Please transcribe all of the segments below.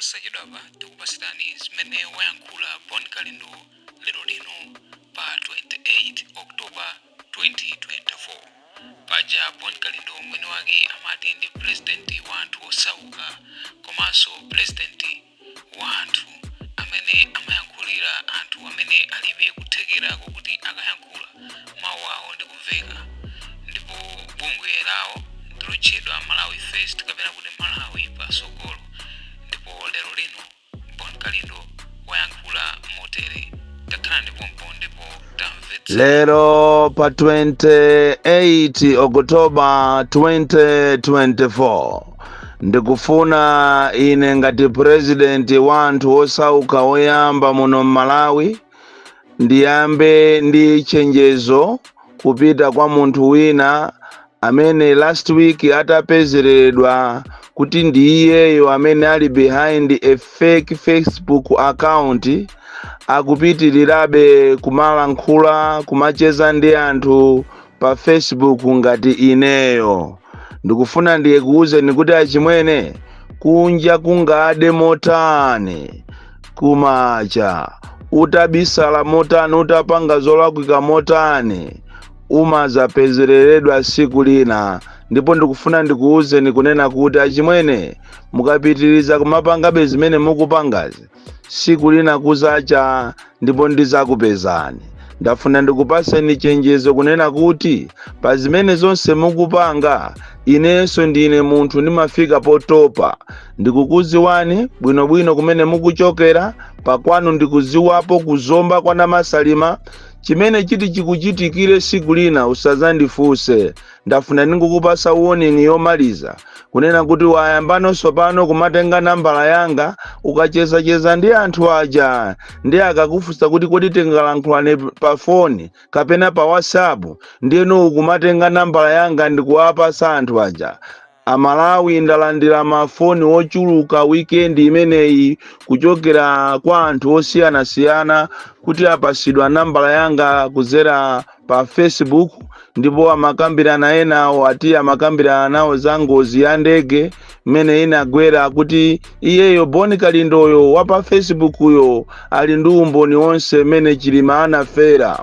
posachedwapa tikupasirani zimene wayankhula Bon Kalindo lero lino pa 28 Oktoba 2024. Paja Bon Kalindo mwini wake amati ndi president wa anthu osauka komanso president wa anthu amene amayankhulira anthu amene alibe kuthekera kuti akayankhula mawu awo ndi kumveka. Ndipo bungwe lawo ndilotchedwa Malawi First kapena kuti Malawi Pasogolo. Ndipo lero lino Bon Kalindo wayankhula motere. Takhala ndipompo ndipo tamvetsa. Lero pa 28 Oktoba 2024 ndikufuna ine ngati president wa anthu osauka oyamba muno Malawi ndiyambe ndi chenjezo kupita kwa munthu wina amene last week atapezeredwa kuti ndi iyeyo amene ali behind a fake Facebook account akupitirirabe kumalankhula kumacheza ndi anthu pa Facebook ngati ineyo. Ndikufuna ndikuwuzeni kuti achimwene kunja kungade motani kumacha utabisala motani utapanga zolakwika motani umazapezereredwa siku lina. Ndipo ndikufuna ndikuwuzeni kunena kuti achimwene mukapitiriza kumapangabe zimene mukupangazi siku lina kuzacha ndipo ndizakupezani. Ndafuna ndikupaseni chenjezo kunena kuti pa zimene zonse mukupanga inenso ndine munthu ndimafika potopa. Ndikukuziwani bwinobwino kumene mukuchokera pakwanu, ndikuziwapo kuzomba kwa namasalima. Chimene chiti chikuchitikire siku lina usazandifuse. Ndafuna ndikukupasa warning yomaliza kunena kuti wayambanonso pano kumatenga nambala yanga ukacheza ndi anthu aja ndi akakufusa kuti kodi tingalankhulane pa phone kapena pa WhatsApp, ndiyeno ukumatenga nambala yanga ndikuwapasa anthu aja. Amalawi ndalandira mafoni ochuluka weekend imeneyi kuchokera kwa anthu osiyanasiyana kuti apasidwa nambala yanga kuzera pa Facebook, ndipo amakambirana enawo ati amakambirana nawo za ngozi ya ndege imene inagwera kuti iyeyo Bon Kalindoyo wa pa Facebook yo ali ndi umboni onse imene chilima anafera.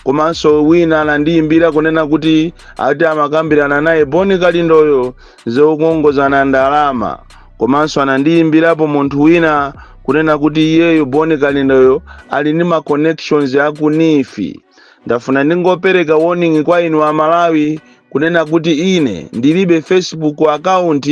Komanso wina anandiyimbira kunena kuti ati amakambirana naye Bon Kalindoyo zokongozana ndalama. Komanso anandiyimbirapo munthu wina kunena kuti iyeyo Bon Kalindoyo ali ndi ma connections akunifi. Ndafuna ndingopereka warning kwa inu wa Malawi kunena kuti ine ndilibe Facebook account.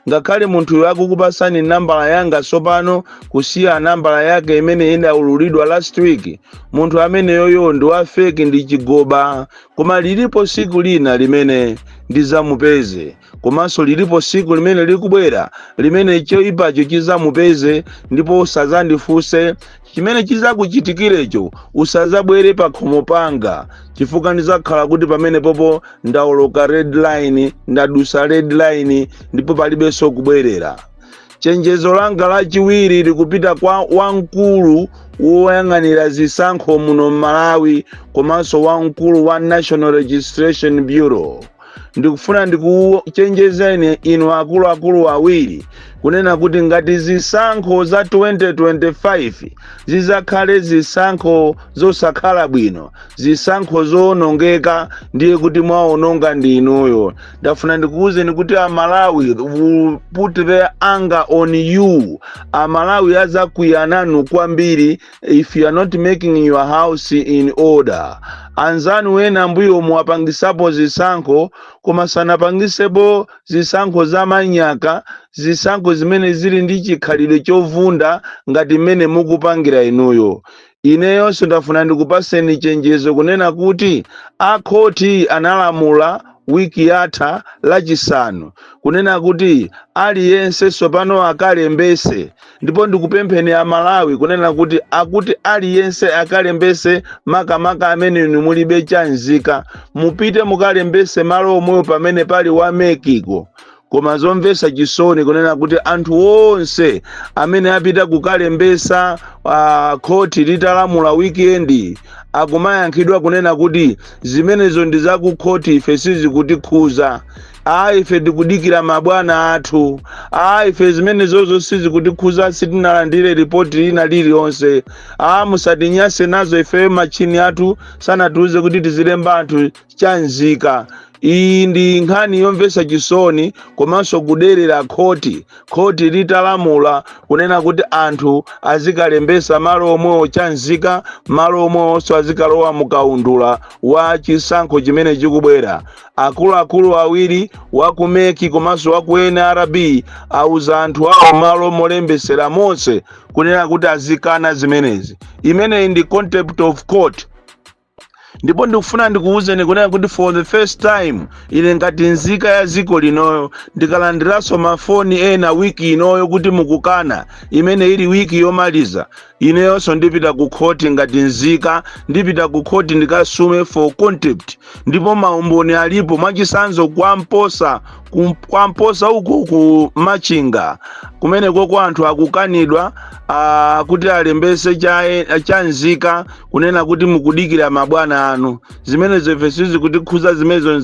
Ngakhale munthu yakukupasani nambala yanga sopano kusiya nambala yake imene inaululidwa last week, munthu amene yoyo ndi wa fake, ndi chigoba. Koma lilipo siku lina limene ndizamupeze, komanso lilipo siku limene likubwera limene choyipacho chizamupeze. Ndipo usazandifuse chimene chizakuchitikirecho, usazabwere pa khomo panga, chifukwa ndizakhala kuti pamene popo ndawoloka red line, ndadusa red line, ndipo palibenso kubwerera. Chenjezo langa lachiwiri likupita kwa wamkulu woyang'anira zisankho muno Malawi komanso wamkulu wa National Registration Bureau. Ndikufuna ndikuchenjezeni inu akuluakulu awiri kunena kuti ngati zisankho za 2025 zizakhale zisankho zosakhala bwino, zisankho zoonongeka, ndiye kuti mwaononga ndi inuyo. Ndafuna ndikuwuzeni kuti Amalawi will put their anger on you. Amalawi azakwiyananu kwambiri if you are not making your house in order. Anzanu wena mbuyo muwapangisapo zisankho koma sanapangisepo zisankho za manyaka, zisankho zimene zili ndi chikhalidwe chovunda ngati mmene mukupangira inuyo. Ineyonso ndafuna ndikupaseni chenjezo kunena kuti akhoti analamula wiki yatha lachisanu kunena kuti aliyense sopano akalembese. Ndipo ndikupempheni Amalawi kunena kuti akuti aliyense akalembese, makamaka amene mulibe chanzika mupite mukalembese malo omweyo pamene pali wa Mexico. Koma zomvesa chisoni kunena kuti anthu onse amene apita kukalembesa khoti litalamula weekend akumayankhidwa kunena kuti zimenezo ndi zakukhoti ife sizikutikhuza. ife tikudikira mabwana athu, ife zimene zozo sizikutikhuza sitinalandire ripoti ina liliyonse, musatinyase nazo ife machini athu sanatiuze kuti tizilemba anthu chanzika. Iyi ndi nkhani yomvetsa chisoni komanso kuderera khoti litalamula kunena kuti anthu azikalembesa malo omwewo chanzika, malo omwewonso azikalowa mukaundula wa chisankho chimene chikubwera. Akuluakulu awiri wakumeki komanso waku NRB auza anthu awo malo molembesera monse kunena kuti azikana zimenezi. Imeneyi ndi contempt of court. Ndipo ndikufuna ndikuwuzeni kunena kuti for the first time ine ngati nzika ya ziko linoyo ndikalandiranso mafoni ena wiki inoyo kuti mukukana, imene ili wiki yomaliza, ineyonso ndipita ku khoti ngati nzika, ndipita ku khoti ndikasume for contempt. Ndipo maumboni alipo mwachisanzo kwamposa uku ku Machinga kumene koko anthu akukanidwa kuti alembese cha nzika kunena kuti mukudikira mabwana anu. Zimene zefesizi kuti khuza zimezo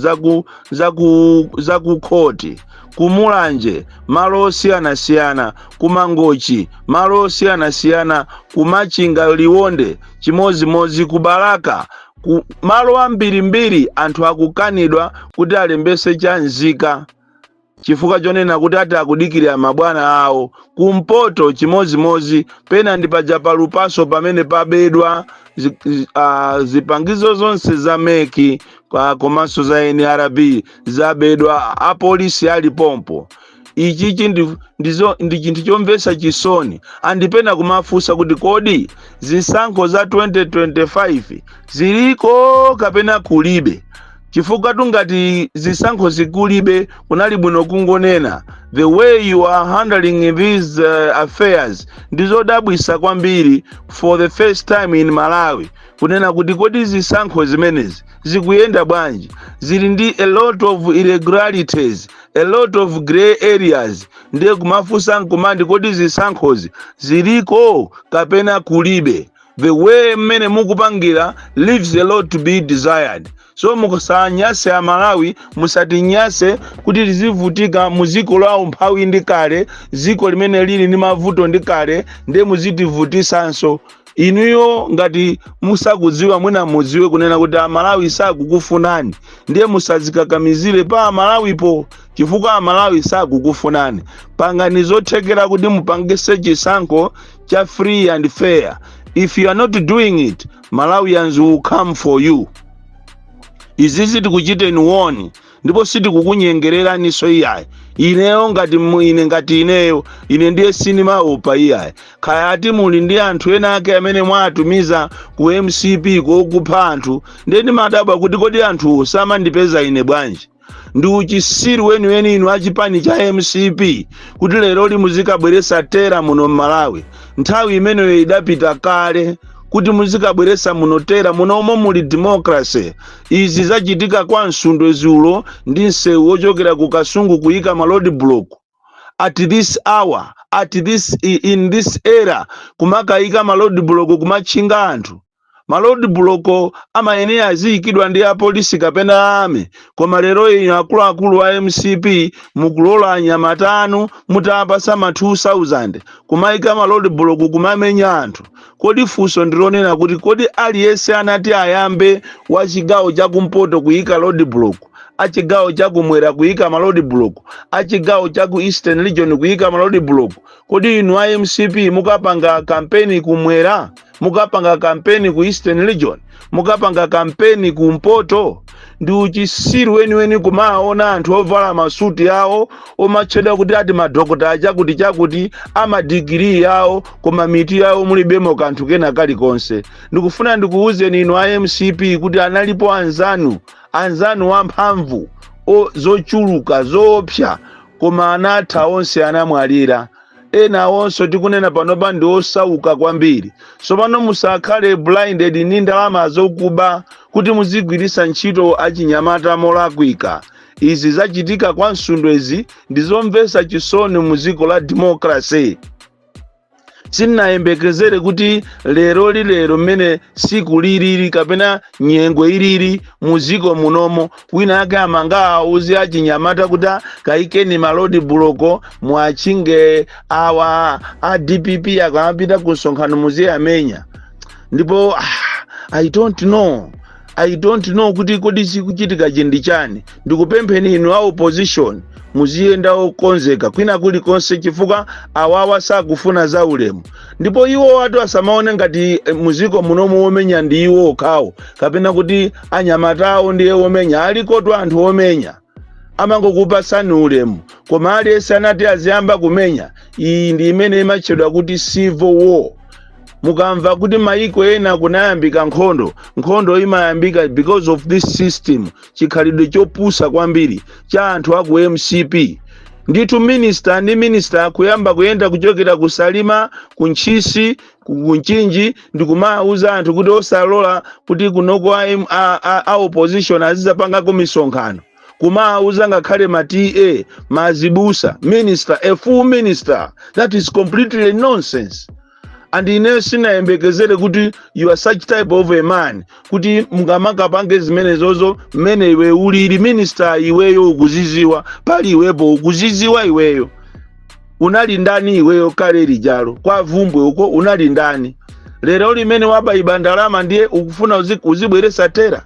zaku khoti. Kumulanje malo osiyana-siyana, kumangochi malo osiyana-siyana, kumachinga liwonde chimozimozi, kubalaka malo ambirimbiri anthu akukanidwa kuti alembese cha nzika chifukwa chonena kuti ati akudikira mabwana awo. Kumpoto chimozimozi pena ndipaja palupaso pamene pabedwa zipangizo zonse za meki komanso za NRB zabedwa, apolisi ali pompo. Ichichi ndi chinthu chomvetsa chisoni. Andipena kumafunsa kuti kodi zisankho za 2025 ziliko kapena kulibe. Chifukwa tungati zisankho zikulibe kunali bwino kungonena the way you are handling these affairs ndizodabwisa kwambiri for the first time in Malawi kunena kuti kodi zisankho zimenezi zikuyenda bwanji, zili ndi a lot of irregularities, a lot of gray areas. Ndiye kumafunsa nkumandi kodi zisankhozi ziliko kapena kulibe. The way mmene mukupangira leaves a lot to be desired. So musanyase a Malawi, musatinyase kuti lizivutika muziko lawo mphawi ndi kale, ziko limene lili ndi mavuto ndi kale, ndiye muzitivutisanso. Inuyo ngati musakudziwa mwina mudziwe kunena kuti Malawi sakukufunani, ndiye musazikakamizire pa Malawipo chifukwa Malawi sakukufunani. Pangani zothekera kuti mupangise chisankho cha free and fair. If you are not doing it, Malawians will come for you. Izizi tikuchite niwoni, ndipo sitikukunyengerera niso iyayi. Ineyo ngati ineyo, ine ndiye Samaopa iyayi. Kaya ati muli ndi anthu ena ake amene mwatumiza ku MCP kokupha anthu, ndiye ndimadabwa kuti kodi anthu samandipeza ine bwanji. Ndi uchisiru weniweni inu achipani cha MCP kuti lero muzikabweresa tera muno Malawi. Nthawi imeneyo idapita kale kuti muzikabweresa muno tera muno omwe muli democracy. Izi zachitika kwa Nsundwe Zulo ndi nsewu ochokera ku Kasungu kuyika ma road block. At this hour, in this era, kumakayika ma road block kumachinga anthu. Ma road block amayenera aziyikidwa ndi apolisi kapena ame, koma lero ino akuluakulu wa MCP mukulola anyamata anu mutapasa ma 2000 kumayika ma road block kumamenya anthu. Kodi funso ndilonena kuti kodi aliyense anati ayambe wa chigawo chakumpoto kuyika road block, achigawo chakumwera kuyika ma road block, achigawo chaku Eastern Region kuyika ma road block? Kodi inu a MCP mukapanga kampeni kumwera, mukapanga kampeni ku Eastern Region, mukapanga kampeni kumpoto? Ndi uchisiru weniweni kumaona anthu ovala masuti yawo omachedwa kuti ati madokota chakuti amadigiri yawo koma miti yawo mulibemo kanthu kena kalikonse. Ndikufuna ndikuwuzeni inu a MCP kuti analipo anzanu wamphamvu zochuluka zoopsa koma anatha onse anamwalira. Ena onso tikunena panopa ndi osauka kwambiri. So pano musakhale blinded ndi ndalama zokuba kuti muzigwirisa ntchito achinyamata molakwika. Izi zachitika kwa Nsundwezi ndizomvetsa chisoni muziko la democracy. Sinayembekezere kuti lero mmene siku lilili kapena nyengo ilili muziko munomo wina ake amanga auzi achinyamata kuti kaikeni malodi buloko mwachinge awa a DPP akapita ku nsonkhano muziye amenya. Ndipo I don't know kuti kodi sikuchitika chindi chani. Ndikupempheni inu a opposition muziyenda okonzeka kwina kuli konse chifukwa awawa sakufuna za ulemu. Ndipo iwo watu asamaone ngati muziko munomo omenya ndi iwo okhawo kapena kuti anyamatawo ndiye omenya. Aliko anthu omenya amangokupa sani ulemu, koma aliyense anati aziyamba kumenya. Iyi ndi imene imatchedwa kuti civil war. Mukamva kuti maiko ena kunayambika nkhondo imayambika because of this system, chikhalidwe chopusa kwambiri cha anthu aku MCP. Nditu minister kuyamba kuyenda kuchokera kusalima kunchisi kunchinji ndikumauza anthu kuti osalola kuti kunoko a opposition azizapanga ku misonkhano. Kumauza ngakhale ma TA mazibusa minister, a full minister. That is completely nonsense. And ine sinayembekezere kuti you are such type of a man kuti mungamaka pange zimene zozo mmene iwe ulili minister iweyo ukuziziwa pali iwepo ukuziziwa iweyo. Unali ndani iweyo kale lijalo kwa vumbwe uko unali ndani. Lero limene waba ibandalama ndiye ukufuna uzibweresa tera.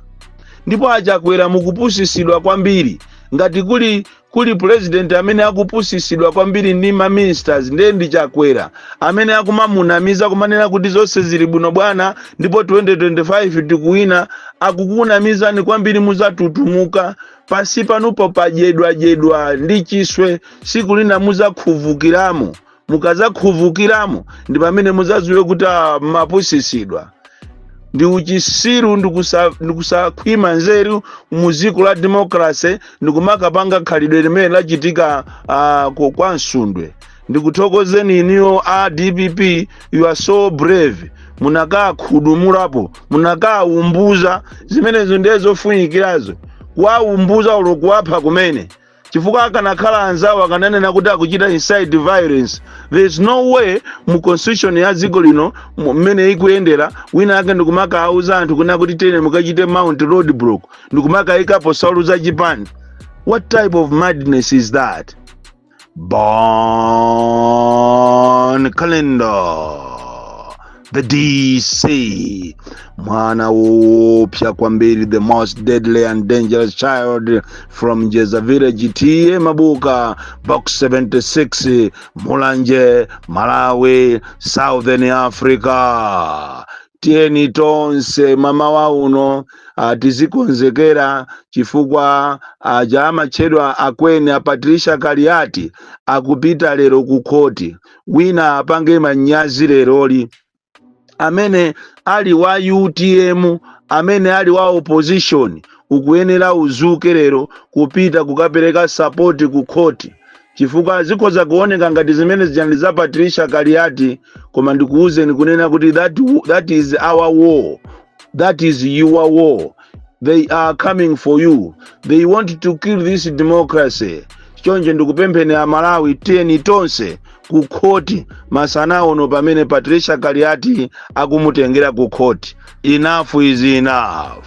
Ndipo achakwera mukupusisidwa kwambiri ngati kuli president amene akupusisidwa kwambiri ndi ma ministers ndiye ndichakwera amene akumamunamiza kumanena kuti zonse zili bwino bwana ndipo 2025 tikuwina. Akukunamiza ni kwambiri muzatutumuka pasi panupo pajedwa ndi chiswe. Siku lina muzakhuvukiramo, mukazakhuvukiramo ndi pamene muzaziwe kuti mapusisidwa. Ndi uchisiru ndikusakhwima nzeru muziko la democracy ndikumakapanga khalidwe limene lachitika kwa Nsundwe. Ndikuthokozeni iniyo a DPP, you are so brave. Munakaa khudumulapo, munakaa umbuza zimenezo ndizo funikirazo. Kuwaumbuza ulokuwapha kumene. Chifukwa akanakhala anzawo akananena kuti akuchita incite violence. There is no way mu constitution ya ziko lino mmene ikuyendera wina ake ndikumaka auza anthu kuna kuti tene mukachite mount road block ndikumaka ikapo saulu za Japan. What type of madness is that? Born Kalindo, the DC, mwana wopya kwambiri, the most deadly and dangerous child from Jeza Village, T.A. Mabuka, Box 76, Mulanje, Malawi, Southern Africa. Tieni tonse mama wauno tizikonzekera chifukwa jama chedwa akweni Patricia Kaliati akupita lero kukoti. Wina apange manyazi leroli amene ali wa UTM, amene ali wa opposition ukuyenera uzuke lero kupita kukapereka support kukoti. Chifukwa zikoza kuoneka ngati zimene zijandiza Patricia Kaliati, koma ndikuuze ni kunena kuti that is our war, that is your war. They are coming for you. They want to kill this democracy. Chonje ndikupempheni a Malawi tieni tonse kukoti masana ono pamene Patricia Kaliati akumutengera kukoti. Enough is enough.